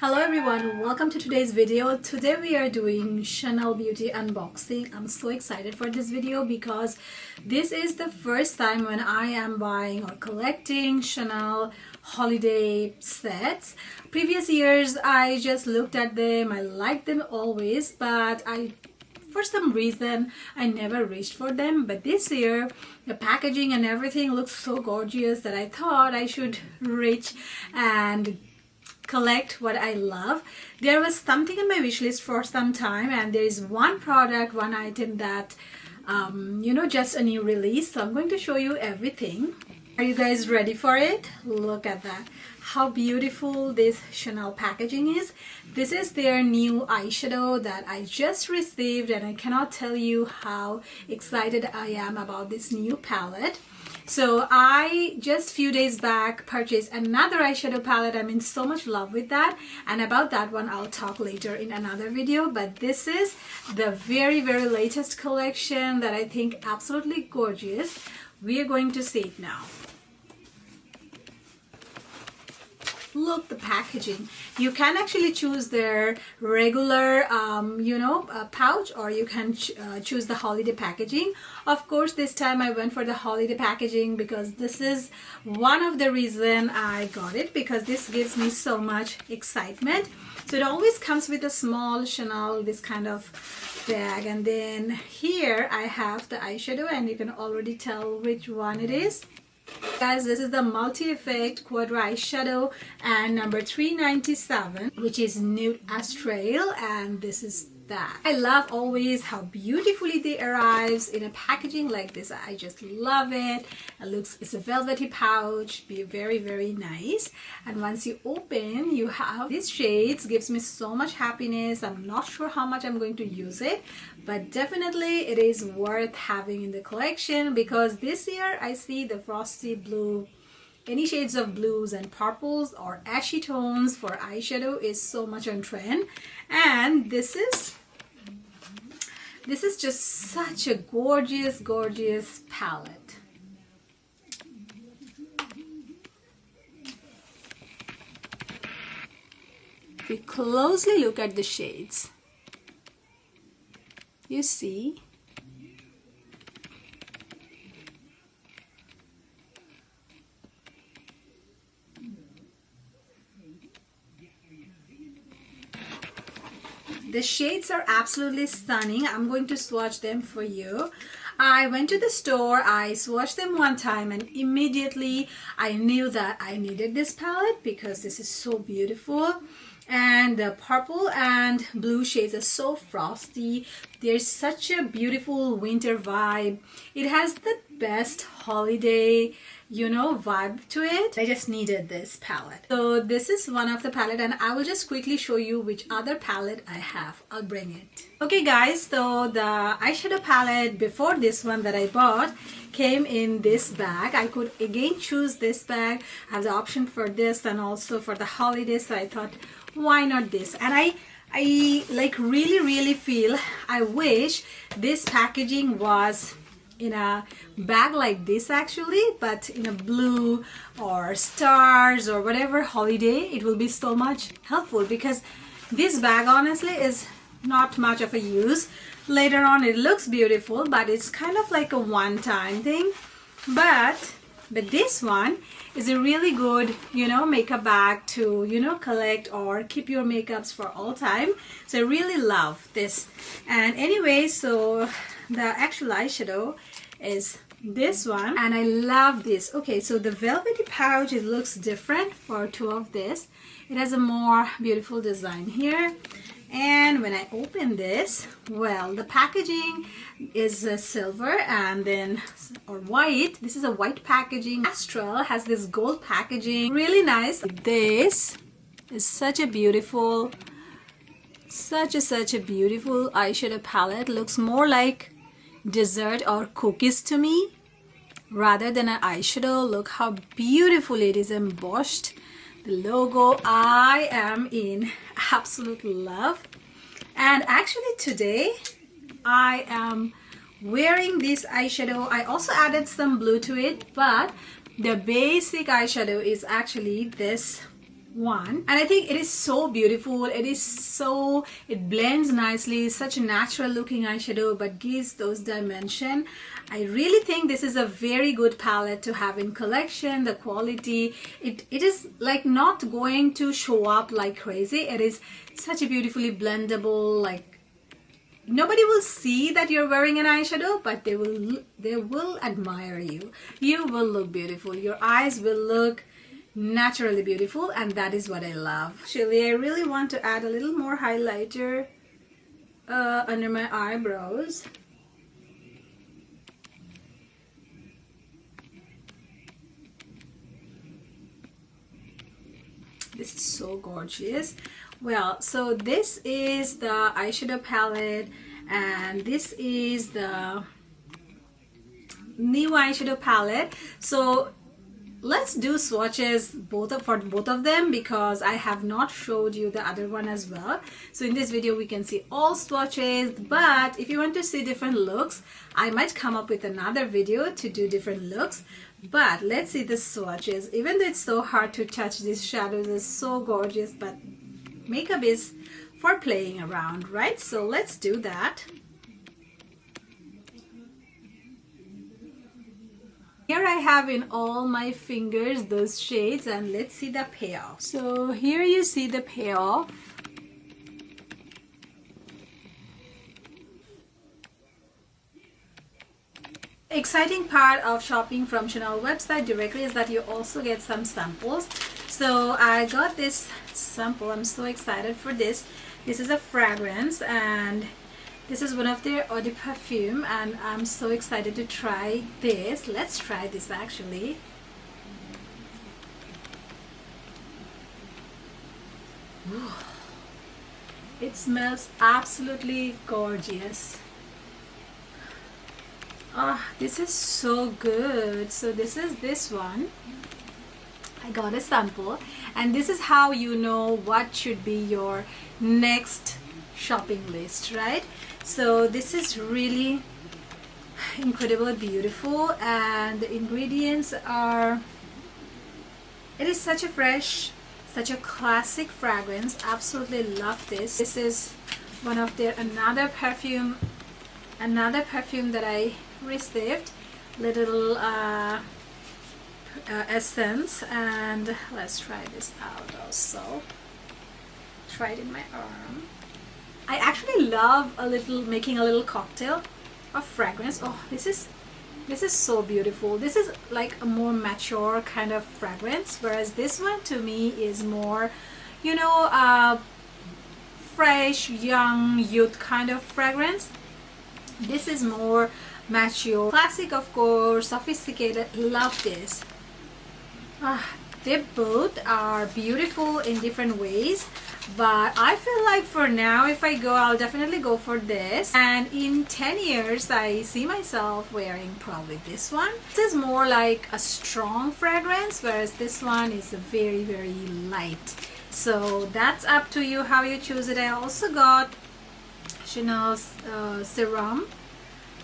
Hello everyone, welcome to today's video. Today we are doing Chanel Beauty unboxing. I'm so excited for this video because this is the first time when I am buying or collecting Chanel holiday sets. Previous years I just looked at them, I liked them always, but for some reason I never reached for them. But this year the packaging and everything looks so gorgeous that I thought I should reach and collect what I love. There was something in my wish list for some time, and there is one product, one item that just a new release, so I'm going to show you everything. Are you guys ready for it? Look at that, how beautiful this Chanel packaging is. This is their new eyeshadow that I just received, and I cannot tell you how excited I am about this new palette. So I just few days back purchased another eyeshadow palette. I'm in so much love with that, and about that one I'll talk later in another video. But this is the very latest collection that I think absolutely gorgeous. We are going to see it now. Look, the packaging. You can actually choose their regular pouch, or you can choose the holiday packaging. Of course, this time I went for the holiday packaging because this is one of the reason I got it, because this gives me so much excitement. So it always comes with a small Chanel, this kind of bag, and then here I have the eyeshadow, and you can already tell which one it is. Guys, this is the multi-effect quadra eyeshadow, and number 397, which is nude astral, and this is that. I love always how beautifully they arrives in a packaging like this. I just love it. It's a velvety pouch, be very nice. And once you open, you have these shades. Gives me so much happiness. I'm not sure how much I'm going to use it, but definitely it is worth having in the collection, because this year I see the frosty blue, any shades of blues and purples or ashy tones for eyeshadow is so much on trend. And this is just such a gorgeous palette. If you closely look at the shades, you see the shades are absolutely stunning. I'm going to swatch them for you. I went to the store, I swatched them one time, and immediately I knew that I needed this palette because this is so beautiful. And the purple and blue shades are so frosty. There's such a beautiful winter vibe. It has the best holiday vibe to it. I just needed this palette. So this is one of the palette, and I will just quickly show you which other palette I have. I'll bring it. Okay guys, so the eyeshadow palette before this one that I bought came in this bag. I could again choose this bag. I have the option for this and also for the holidays, so I thought, why not this? And I like really feel, I wish this packaging was in a bag like this actually, but in a blue or stars or whatever holiday. It will be so much helpful, because this bag honestly is not much of a use. Later on it looks beautiful, but it's kind of like a one-time thing. But this one is a really good makeup bag to collect or keep your makeups for all time. So I really love this. And anyway, so the actual eyeshadow is this one, and I love this. Okay, so the velvety pouch, it looks different for two of this. It has a more beautiful design here. And when I open this, well, the packaging is silver and then or white. This is a white packaging. Astral has this gold packaging, really nice. This is such a beautiful eyeshadow palette. Looks more like dessert or cookies to me rather than an eyeshadow. Look how beautiful it is embossed. The logo, I am in absolute love. And actually today I am wearing this eyeshadow. I also added some blue to it, but the basic eyeshadow is actually this one, and I think it is so beautiful. It blends nicely, such a natural looking eyeshadow but gives those dimension. I really think this is a very good palette to have in collection. The quality, it is like not going to show up like crazy. It is such a beautifully blendable, like nobody will see that you're wearing an eyeshadow, but they will admire you. You will look beautiful. Your eyes will look naturally beautiful, and that is what I love. Actually, I really want to add a little more highlighter under my eyebrows. This is so gorgeous. Well, so this is the eyeshadow palette, and this is the new eyeshadow palette. So let's do swatches for both of them, because I have not showed you the other one as well. So in this video we can see all swatches, but if you want to see different looks, I might come up with another video to do different looks. But let's see the swatches. Even though it's so hard to touch, these shadows are so gorgeous, but makeup is for playing around, right? So let's do that. Here I have in all my fingers those shades, and let's see the payoff. So here you see the payoff. Exciting part of shopping from Chanel website directly is that you also get some samples. So I got this sample. I'm so excited for this. This is a fragrance, and this is one of their eau de perfume, and I'm so excited to try this. Let's try this actually. Ooh. It smells absolutely gorgeous. Ah, this is so good. So this is this one. I got a sample, and this is how you know what should be your next shopping list, right? So this is really incredibly beautiful, and the ingredients are, it is such a fresh, such a classic fragrance. Absolutely love this. This is one of their another perfume that I received, little essence, and let's try this out also. Try it in my arm. I actually love making a little cocktail of fragrance. Oh, this is so beautiful. This is like a more mature kind of fragrance, whereas this one to me is more, you know, fresh, young, youth kind of fragrance. This is more mature, classic of course, sophisticated. Love this. They both are beautiful in different ways, but I feel like for now, if I go, I'll definitely go for this, and in 10 years I see myself wearing probably this one. This is more like a strong fragrance, whereas this one is a very, very light. So that's up to you how you choose it. I also got Chanel's serum.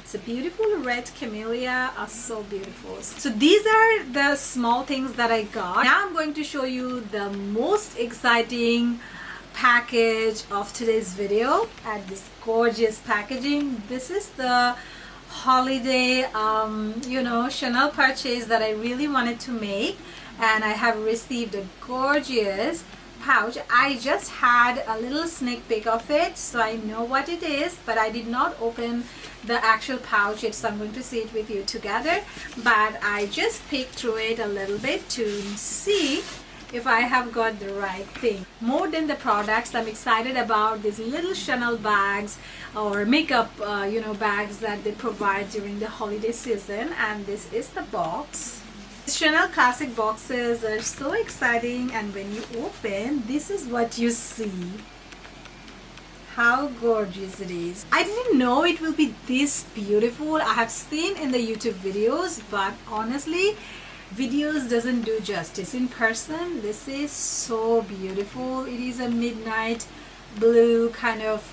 It's a beautiful red camellia, so beautiful. So these are the small things that I got. Now I'm going to show you the most exciting package of today's video, and this gorgeous packaging. This is the holiday you know, Chanel purchase that I really wanted to make, and I have received a gorgeous pouch. I just had a little sneak peek of it, so I know what it is, but I did not open the actual pouch yet, so I'm going to see it with you together. But I just peeked through it a little bit to see if I have got the right thing. More than the products, I'm excited about these little Chanel bags or makeup you know, bags that they provide during the holiday season, and this is the box. Chanel classic boxes are so exciting, and when you open, this is what you see. How gorgeous it is. I didn't know it will be this beautiful. I have seen in the YouTube videos, but honestly, videos doesn't do justice. In person, this is so beautiful. It is a midnight blue kind of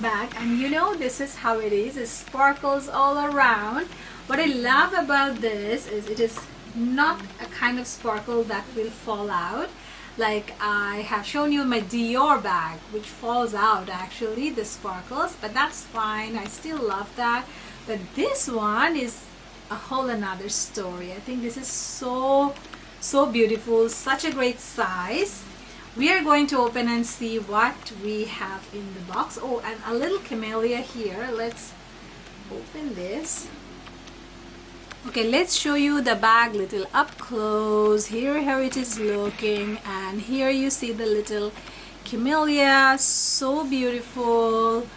bag, and you know, this is how it is. It sparkles all around. What I love about this is it is not a kind of sparkle that will fall out. Like I have shown you my Dior bag, which falls out actually, the sparkles, but that's fine. I still love that. But this one is a whole another story. I think this is so beautiful, such a great size. We are going to open and see what we have in the box. Oh, and a little camellia here. Let's open this. Okay, let's show you the bag little up close. Here how it is looking, and here you see the little camellia. So beautiful,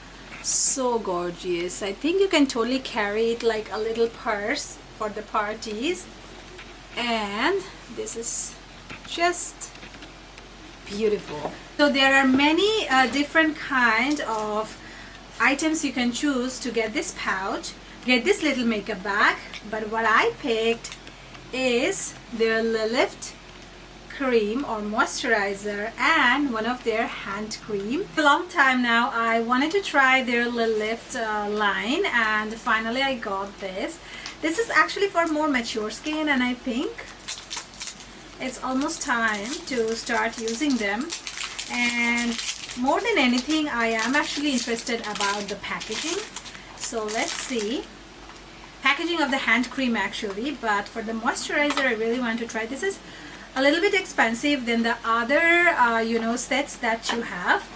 so gorgeous. I think you can totally carry it like a little purse for the parties. And this is just beautiful. So there are many different kind of items you can choose to get this pouch, get this little makeup bag, but what I picked is their Lift cream or moisturizer and one of their hand cream. A long time now I wanted to try their Lift line, and finally I got this. This is actually for more mature skin, and I think it's almost time to start using them. And more than anything, I am actually interested about the packaging. So let's see. Packaging of the hand cream actually, but for the moisturizer I really want to try. This is a little bit expensive than the other sets that you have,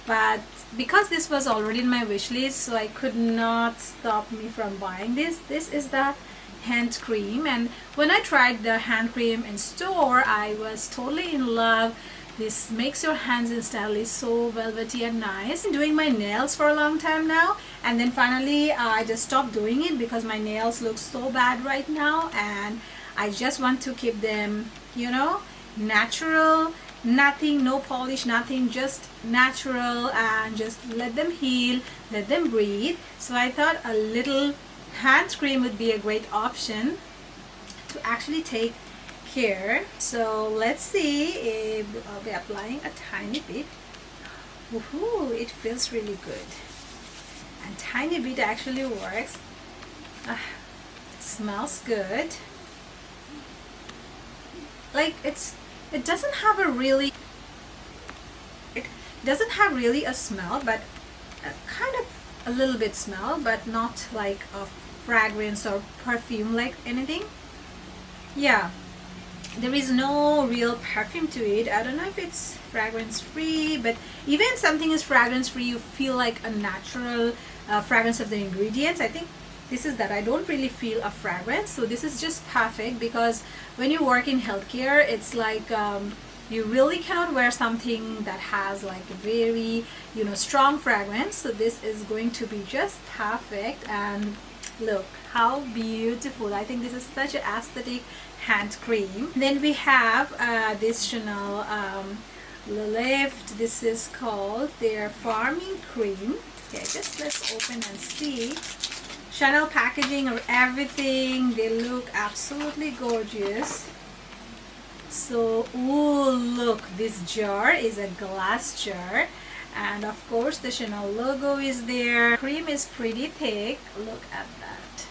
but because this was already in my wish list, so I could not stop me from buying this. This is the hand cream, and when I tried the hand cream in store, I was totally in love. This makes your hands instantly so velvety and nice. I've been doing my nails for a long time now, and then finally I just stopped doing it because my nails look so bad right now, and I just want to keep them, natural, nothing, no polish, nothing, just natural, and just let them heal, let them breathe. So I thought a little hand cream would be a great option to actually take here. So let's see if I'll be applying a tiny bit. Woohoo, it feels really good, and tiny bit actually works. Smells good. Like it doesn't have really a smell, but kind of a little bit smell, but not like a fragrance or perfume like anything. Yeah, there is no real perfume to it. I don't know if it's fragrance free, but even if something is fragrance free, you feel like a natural fragrance of the ingredients. I think this is that. I don't really feel a fragrance, so this is just perfect, because when you work in healthcare, it's like you really cannot wear something that has like a very strong fragrance. So this is going to be just perfect. And look how beautiful. I think this is such an aesthetic hand cream. Then we have this Chanel Lift. This is called their Farming Cream. Okay, just let's open and see. Chanel packaging or everything, they look absolutely gorgeous. So, ooh, look, this jar is a glass jar, and of course the Chanel logo is there. Cream is pretty thick. Look at that.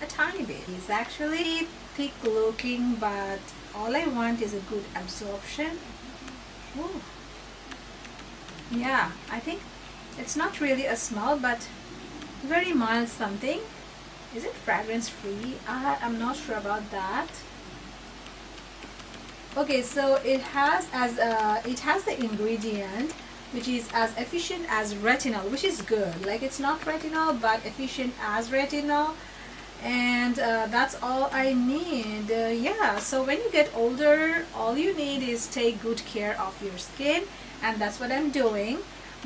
A tiny bit. It's actually thick looking, but all I want is a good absorption. Ooh. Yeah, I think it's not really a smell, but very mild something. Is it fragrance free? I'm not sure about that. Okay, so it has the ingredient which is as efficient as retinol, which is good. Like, it's not retinol, but efficient as retinol, and that's all I need. Yeah, so when you get older, all you need is take good care of your skin, and that's what I'm doing.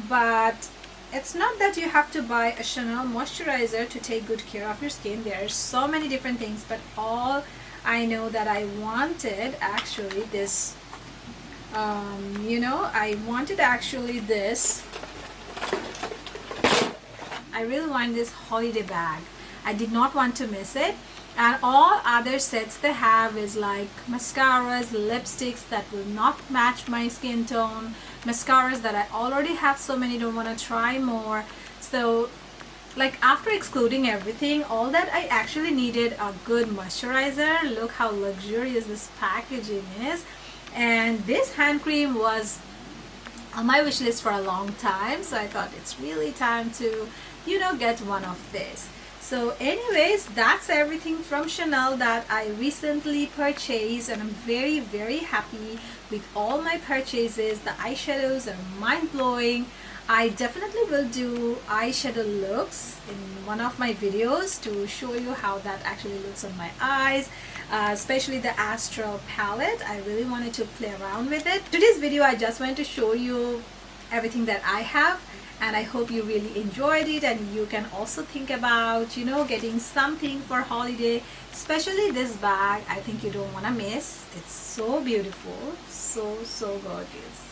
But it's not that you have to buy a Chanel moisturizer to take good care of your skin. There are so many different things, but all I know that I wanted actually this, I wanted actually this. I really want this holiday bag. I did not want to miss it. And all other sets they have is like mascaras, lipsticks that will not match my skin tone, mascaras that I already have so many, don't want to try more. So like, after excluding everything, all that I actually needed a good moisturizer. Look how luxurious this packaging is. And this hand cream was on my wish list for a long time, so I thought it's really time to, you know, get one of this. So anyways, that's everything from Chanel that I recently purchased, and I'm very, very happy with all my purchases. The eyeshadows are mind-blowing. I definitely will do eyeshadow looks in one of my videos to show you how that actually looks on my eyes, especially the Astral palette. I really wanted to play around with it. Today's video, I just wanted to show you everything that I have, and I hope you really enjoyed it, and you can also think about, you know, getting something for holiday, especially this bag. I think you don't want to miss. It's so beautiful, so gorgeous.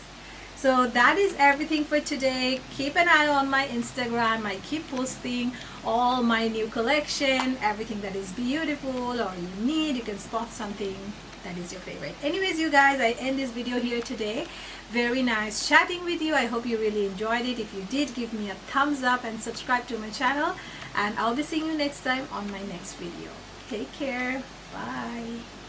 So that is everything for today. Keep an eye on my Instagram. I keep posting all my new collection, everything that is beautiful or unique. You can spot something that is your favorite. Anyways, you guys, I end this video here today. Very nice chatting with you. I hope you really enjoyed it. If you did, give me a thumbs up and subscribe to my channel, and I'll be seeing you next time on my next video. Take care. Bye.